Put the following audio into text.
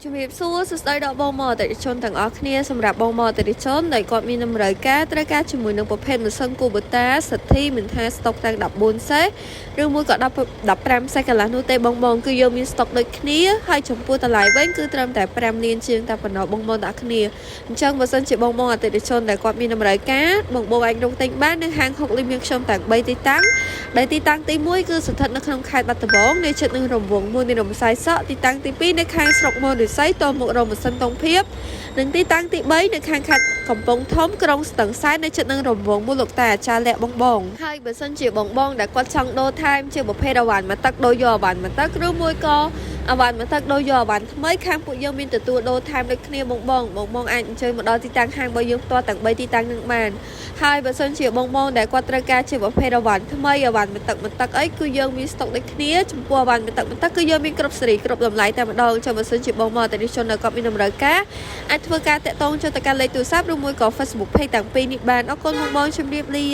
ជំរាបសួរសួស្តីដល់បងប្អូនអតិថិជនទាំងអស់គ្នាសម្រាប់បងប្អូនអតិថិជនដែលគាត់មានតម្រូវការត្រូវការជាមួយនឹងប្រភេទម៉ាស៊ីនគូបតាសិទ្ធិមិនថាស្តុកទាំង14សេសឬមួយក៏15សេសកន្លះនោះទេបងប្អូនគឺយើងមានស្តុកដូចគ្នាហើយចំពោះតម្លៃវិញគឺត្រឹមតែ5លានជាងតែប៉ុណ្ណោះបងប្អូនទាំងគ្នាអញ្ចឹងបើសិនជាបងប្អូនអតិថិជនដែលគាត់មានតម្រូវការបងប្អូនអាចរកទិញបាននៅហាងហុកលីមានខ្ញុំទាំង3ទីតាំងដែលទីតាំងទី1គឺស្ថិតនៅក្នុងខេត្តបាត់ដំបងនៅជិតនឹងរង្វង់មួយនៃរំសាយសក់ទីតាំងទី2នៅខាងស្រុកមនរិស័យតមុខរោងម៉ាស៊ីនតុងភាពនិងទីតាំងទី3នៅខាងខេត្តកំពង់ធំក្រុងស្ទឹងសែននៅជិតនឹងរង្វង់មូលលោកតាអាចារ្យលក្ខបងហើយបើសិនជាបងដែលគាត់ចង់ដូរថែមជាប្រភេទអវ៉ាន់មកទឹកដូរយកអវ៉ាន់មកទឹកឬមួយក៏អវ៉ាន់មកទឹកដូរយកអវ៉ាន់ថ្មីខាងពួកយើងមានទទួលដូរថែមដូចគ្នាបងអាចអញ្ជើញមកដល់ទីតាំងហាងរបស់យើងផ្ទាល់ទាំង3ទីតាំងនឹងបានហើយបើសិនជាបងដែលគាត់ត្រូវការជាប្រភេទអវ៉ាន់ថ្មីអវ៉ាន់មកទឹកអីគឺយើងមានស្តុកដូចគ្នាចំពោះអវ៉ាន់មកទឹកគឺយើងមានគ្រប់សេរីគ្រប់តម្លៃតែម្ដងចាំបើសិនជាបងអតិថិជនដែលគាត់មានតម្រូវការអាចធ្វើការតាក់ទងចូលទៅកាន់លេខទូរស័ព្ទឬមួយក៏ Facebook Page ទាំងពីរនេះបានអរគុណបងជំរាបលា